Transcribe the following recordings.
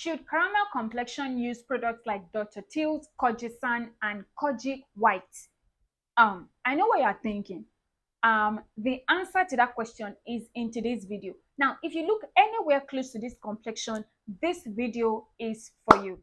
Should caramel complexion use products like Dr. Teal's, Kojisan, and Koji White? I know what you're thinking. The answer to that question is in today's video. Now, if you look anywhere close to this complexion, this video is for you.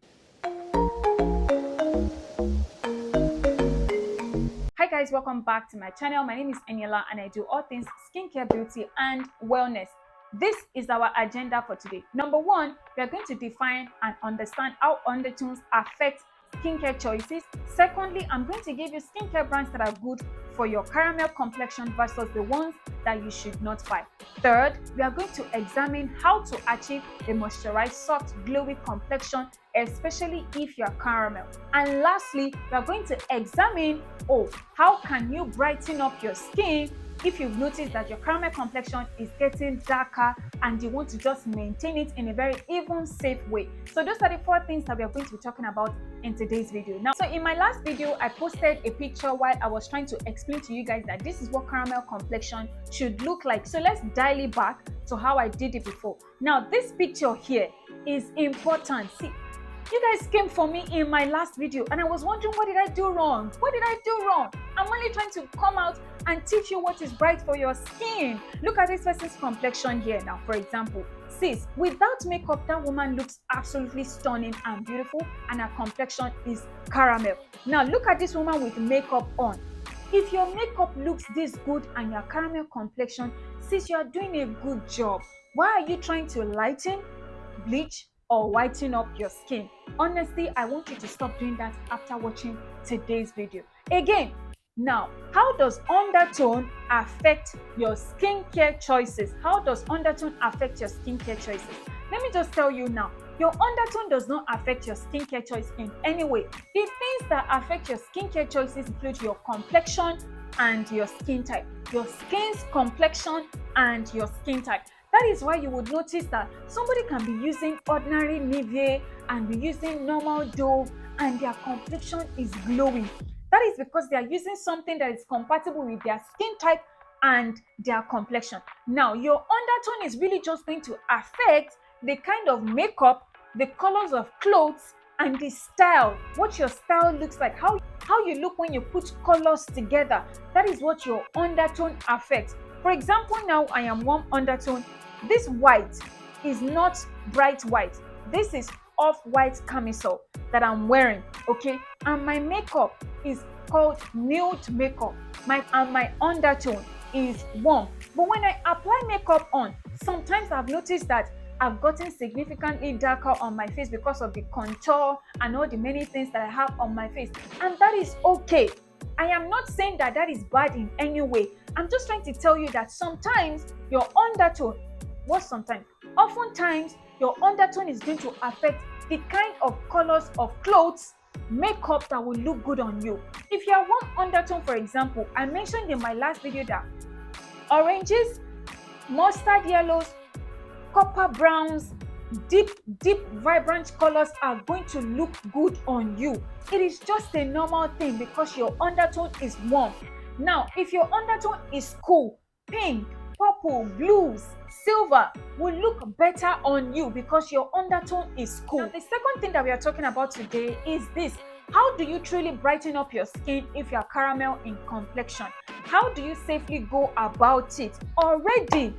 Hi guys, welcome back to my channel. My name is Eniola and I do all things skincare, beauty, and wellness. This is our agenda for today. Number one, we are going to define and understand how undertones affect skincare choices. Secondly, I'm going to give you skincare brands that are good for your caramel complexion versus the ones that you should not buy. Third, we are going to examine how to achieve a moisturized, soft, glowy complexion, especially if you're caramel. And lastly, we are going to examine how can you brighten up your skin if you've noticed that your caramel complexion is getting darker and you want to just maintain it in a very even, safe way. So those are the 4 things that we are going to be talking about in today's video. Now, so in my last video, I posted a picture while I was trying to explain to you guys that this is what caramel complexion should look like. So let's dial it back to how I did it before. Now, this picture here is important. See, you guys came for me in my last video and I was wondering, what did I do wrong? What did I do wrong? I'm only trying to come out and teach you what is bright for your skin. Look at this person's complexion here now, for example. Sis, without makeup, that woman looks absolutely stunning and beautiful and her complexion is caramel. Now look at this woman with makeup on. If your makeup looks this good and your caramel complexion, sis, you are doing a good job. Why are you trying to lighten, bleach, or whiten up your skin? Honestly, I want you to stop doing that after watching today's video. Again, now, how does undertone affect your skincare choices? How does undertone affect your skincare choices? Let me just tell you now, your undertone does not affect your skincare choice in any way. The things that affect your skincare choices include your complexion and your skin type. Your skin's complexion and your skin type. That is why you would notice that somebody can be using ordinary Nivea and be using normal Dove and their complexion is glowing. That is because they are using something that is compatible with their skin type and their complexion. Now, your undertone is really just going to affect the kind of makeup, the colors of clothes, and the style, what your style looks like, how you look when you put colors together. That is what your undertone affects. For example, now I am warm undertone. This white is not bright white. This is off-white camisole that I'm wearing, okay? And my makeup is called nude makeup. My undertone is warm. But when I apply makeup on, sometimes I've noticed that I've gotten significantly darker on my face because of the contour and all the many things that I have on my face. And that is okay. I am not saying that that is bad in any way. I'm just trying to tell you that sometimes your undertone, oftentimes your undertone is going to affect the kind of colors of clothes, makeup that will look good on you. If you are warm undertone, for example, I mentioned in my last video that oranges, mustard yellows, copper browns, deep vibrant colors are going to look good on you. It is just a normal thing because your undertone is warm. Now, if your undertone is cool, pink, purple, blues, silver will look better on you because your undertone is cool. Now, the second thing that we are talking about today is this. How do you truly brighten up your skin if you are caramel in complexion? How do you safely go about it? Already,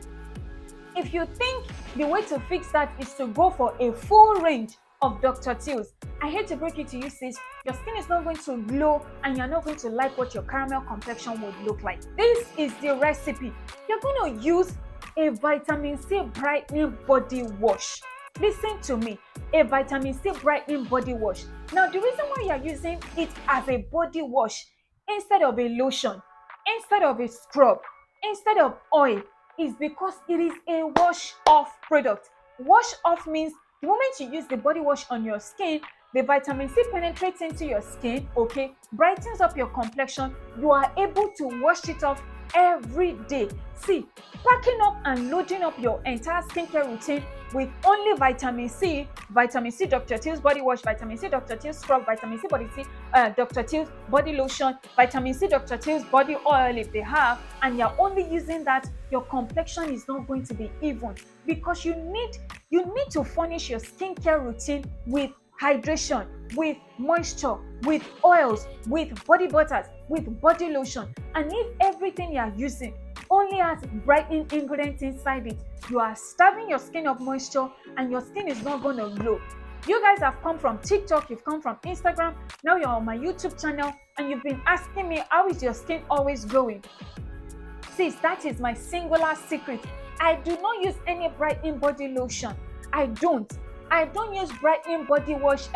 if you think the way to fix that is to go for a full range of Dr. Teal's, I hate to break it to you, sis, your skin is not going to glow and you're not going to like what your caramel complexion would look like. This is the recipe. You're going to use a vitamin C brightening body wash. Listen to me, a vitamin C brightening body wash. Now, the reason why you're using it as a body wash instead of a lotion, instead of a scrub, instead of oil, is because it is a wash off product. Wash off means the moment you use the body wash on your skin, the vitamin C penetrates into your skin, okay, brightens up your complexion. You are able to wash it off every day. See, packing up and loading up your entire skincare routine with only vitamin C Dr. Teal's body wash, vitamin C Dr. Teal's scrub, vitamin C Dr. Teal's body lotion, vitamin C Dr. Teal's body oil if they have, and you're only using that, your complexion is not going to be even because you need You need to furnish your skincare routine with hydration, with moisture, with oils, with body butters, with body lotion. And if everything you are using only has brightening ingredients inside it, you are starving your skin of moisture and your skin is not going to glow. You guys have come from TikTok, you've come from Instagram, now you're on my YouTube channel and you've been asking me, how is your skin always glowing? Sis, that is my singular secret. I do not use any brightening body lotion. I don't use brightening body wash,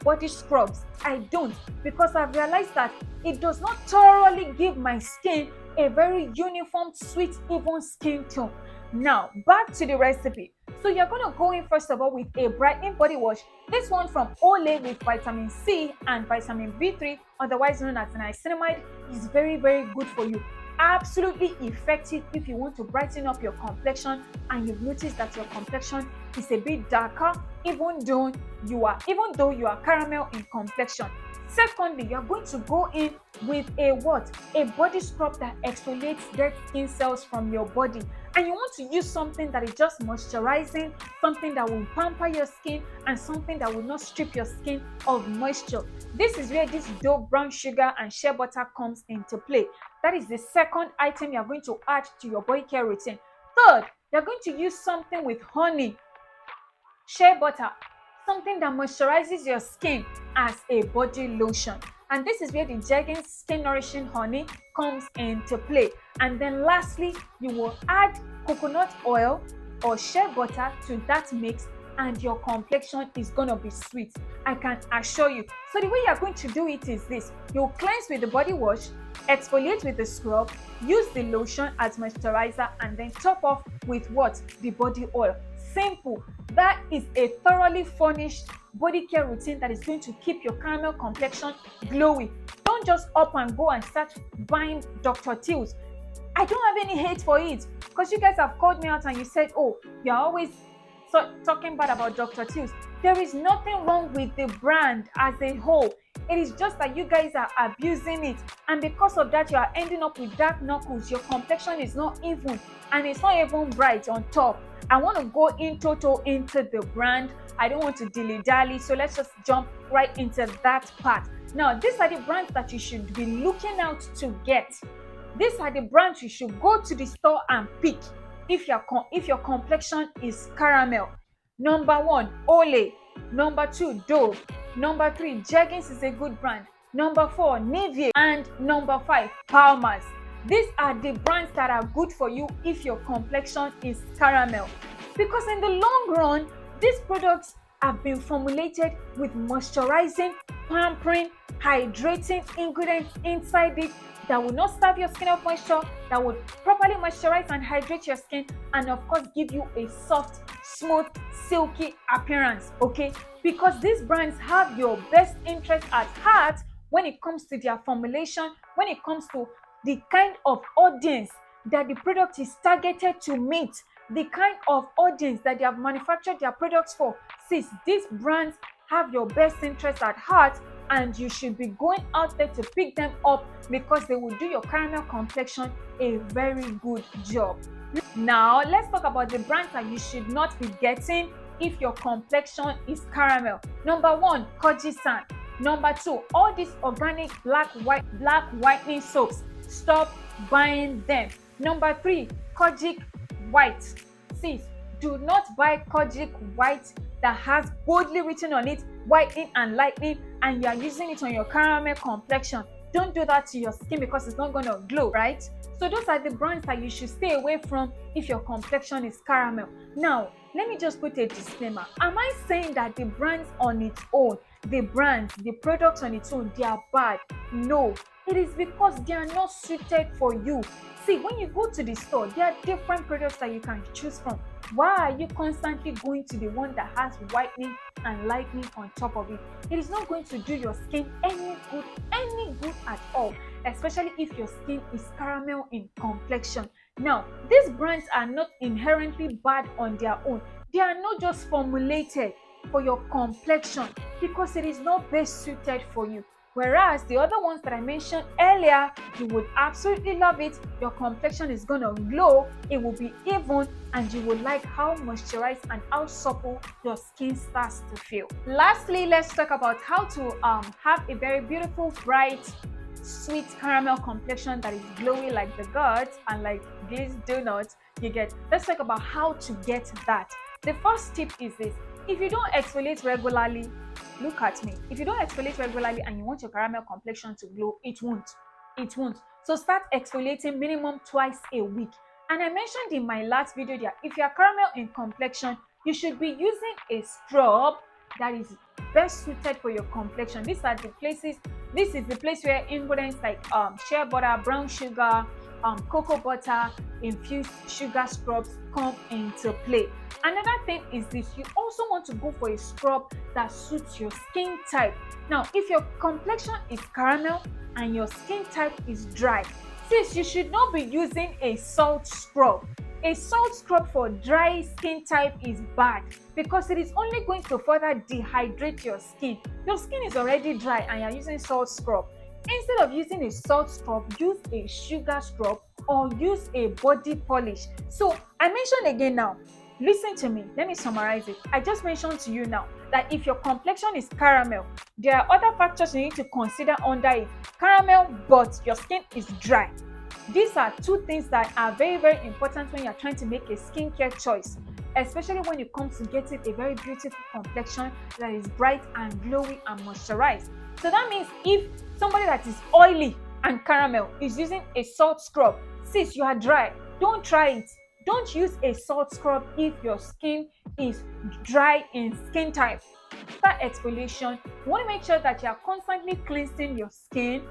body scrubs. I don't, because I've realized that it does not thoroughly give my skin a very uniform, sweet, even skin tone. Now, back to the recipe. So you're going to go in first of all with a brightening body wash. This one from Olay with vitamin C and vitamin B3, otherwise known as niacinamide, is very, very good for you. Absolutely effective if you want to brighten up your complexion and you've noticed that your complexion is a bit darker even though you are caramel in complexion. Secondly, you're going to go in with a body scrub that exfoliates dead skin cells from your body. And you want to use something that is just moisturizing, something that will pamper your skin, and something that will not strip your skin of moisture. This is where this Dove brown sugar and shea butter comes into play. That is the second item you're going to add to your body care routine. Third, you're going to use something with honey, shea butter, something that moisturizes your skin as a body lotion. And this is where the Jergens Skin Nourishing Honey comes into play. And then lastly, you will add coconut oil or shea butter to that mix and your complexion is going to be sweet. I can assure you. So the way you're going to do it is this. You'll cleanse with the body wash, exfoliate with the scrub, use the lotion as moisturizer, and then top off with the body oil. Simple. That is a thoroughly furnished body care routine that is going to keep your caramel complexion glowy. Don't just up and go and start buying Dr. Teal's. I don't have any hate for it, because you guys have called me out and you said, oh, you're always talking bad about Dr. Teal's. There is nothing wrong with the brand as a whole. It is just that you guys are abusing it, and because of that you are ending up with dark knuckles. Your complexion is not even, and it's not even bright on top. I want to go in total into the brand. I don't want to dilly-dally, so let's just jump right into that part. Now, these are the brands that you should be looking out to get. These are the brands you should go to the store and pick if your complexion is caramel. Number 1, Olay. Number 2, Dove. Number 3, Jergens is a good brand. Number 4, Nivea. And number 5, Palmer's. These are the brands that are good for you if your complexion is caramel. Because in the long run, these products have been formulated with moisturizing, pampering, hydrating ingredients inside it that will not starve your skin of moisture, that will properly moisturize and hydrate your skin, and of course give you a soft, smooth, silky appearance, okay? Because these brands have your best interest at heart when it comes to their formulation, when it comes to the kind of audience that the product is targeted to meet, the kind of audience that they have manufactured their products for. Sis, these brands have your best interest at heart, and you should be going out there to pick them up because they will do your caramel complexion a very good job. Now, let's talk about the brands that you should not be getting if your complexion is caramel. Number 1, Kojisan. Number 2, all these organic black whitening soaps. Stop buying them. Number 3, Kojic White. Sis, do not buy Kojic White that has boldly written on it whitening and lightening, and you are using it on your caramel complexion. Don't do that to your skin because it's not going to glow, right? So those are the brands that you should stay away from if your complexion is caramel. Now, let me just put a disclaimer. Am I saying that the brands on its own, the products on its own, they are bad? No. It is because they are not suited for you. See, when you go to the store, there are different products that you can choose from. Why are you constantly going to the one that has whitening and lightening on top of it? It is not going to do your skin any good at all, especially if your skin is caramel in complexion. Now, these brands are not inherently bad on their own. They are not just formulated for your complexion because it is not best suited for you. Whereas the other ones that I mentioned earlier, you would absolutely love it. Your complexion is gonna glow, it will be even, and you will like how moisturized and how supple your skin starts to feel. Lastly, let's talk about how to have a very beautiful, bright, sweet caramel complexion that is glowy like the gods and like glazed donuts. You get. Let's talk about how to get that. The first tip is this: if you don't exfoliate regularly, look at me. If you don't exfoliate regularly and you want your caramel complexion to glow, it won't. It won't. So start exfoliating minimum twice a week. And I mentioned in my last video that if you are caramel in complexion, you should be using a scrub that is best suited for your complexion. These are the places. This is the place where ingredients like shea butter, brown sugar, cocoa butter, infused sugar scrubs come into play. Another thing is this: you also want to go for a scrub that suits your skin type. Now, if your complexion is caramel and your skin type is dry, sis, you should not be using a salt scrub. A salt scrub for dry skin type is bad because it is only going to further dehydrate your skin. Your skin is already dry and you're using salt scrub. Instead of using a salt scrub, use a sugar scrub or use a body polish. So I mentioned again now, listen to me, let me summarize it. I just mentioned to you now that if your complexion is caramel, there are other factors you need to consider under it. Caramel, but your skin is dry. These are two things that are very, very important when you're trying to make a skincare choice, especially when it comes to getting a very beautiful complexion that is bright and glowy and moisturized. So that means if somebody that is oily and caramel is using a salt scrub, sis, you are dry, don't try it. Don't use a salt scrub if your skin is dry in skin type. After exfoliation, you want to make sure that you are constantly cleansing your skin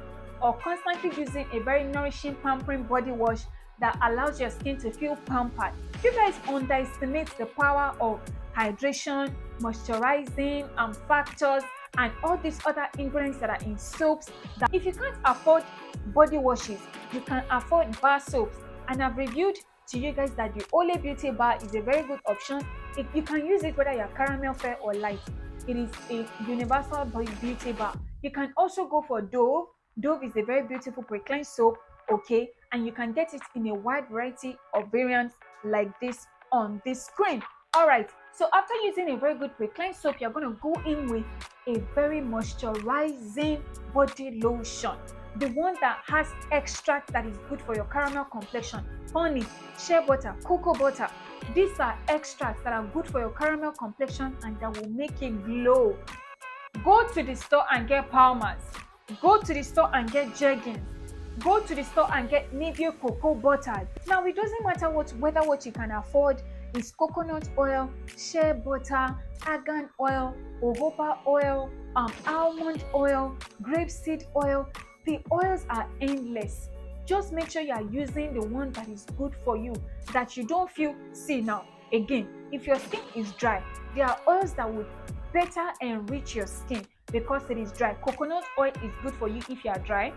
or constantly using a very nourishing, pampering body wash that allows your skin to feel pampered. You guys underestimate the power of hydration, moisturizing factors, and all these other ingredients that are in soaps. That if you can't afford body washes, you can afford bar soaps. And I've reviewed to you guys that the Olay Beauty Bar is a very good option. You can use it whether you're caramel, fair, or light. It is a universal beauty bar. You can also go for Dove. Dove is a very beautiful pre-cleanse soap, okay, and you can get it in a wide variety of variants like this on this screen. All right, so after using a very good pre-cleanse soap, you're going to go in with a very moisturizing body lotion, the one that has extract that is good for your caramel complexion. Honey, shea butter, cocoa butter, these are extracts that are good for your caramel complexion and that will make it glow. Go to the store and get Palmer's. Go to the store and get Jergens. Go to the store and get Nivea cocoa butter. Now, it doesn't matter whether what you can afford is coconut oil, shea butter, argan oil, jojoba oil, almond oil, grapeseed oil. The oils are endless. Just make sure you are using the one that is good for you, that you don't feel. See now, again, if your skin is dry, there are oils that would better enrich your skin because it is dry. Coconut oil is good for you if you are dry.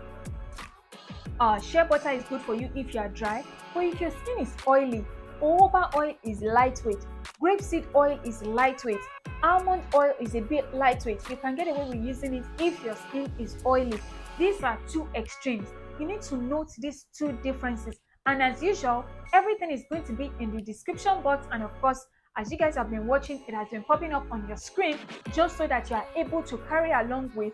Shea butter is good for you if you are dry. But if your skin is oily, jojoba oil is lightweight. Grapeseed oil is lightweight. Almond oil is a bit lightweight. You can get away with using it if your skin is oily. These are two extremes. You need to note these two differences. And as usual, everything is going to be in the description box. And of course, as you guys have been watching, it has been popping up on your screen just so that you are able to carry along with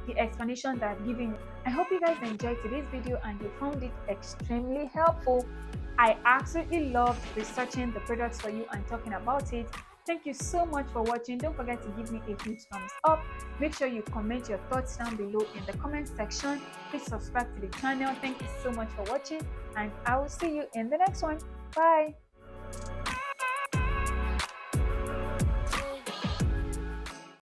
the explanation that I've given you. I hope you guys enjoyed today's video and you found it extremely helpful. I absolutely loved researching the products for you and talking about it. Thank you so much for watching. Don't forget to give me a huge thumbs up. Make sure you comment your thoughts down below in the comment section. Please subscribe to the channel. Thank you so much for watching and I will see you in the next one. Bye.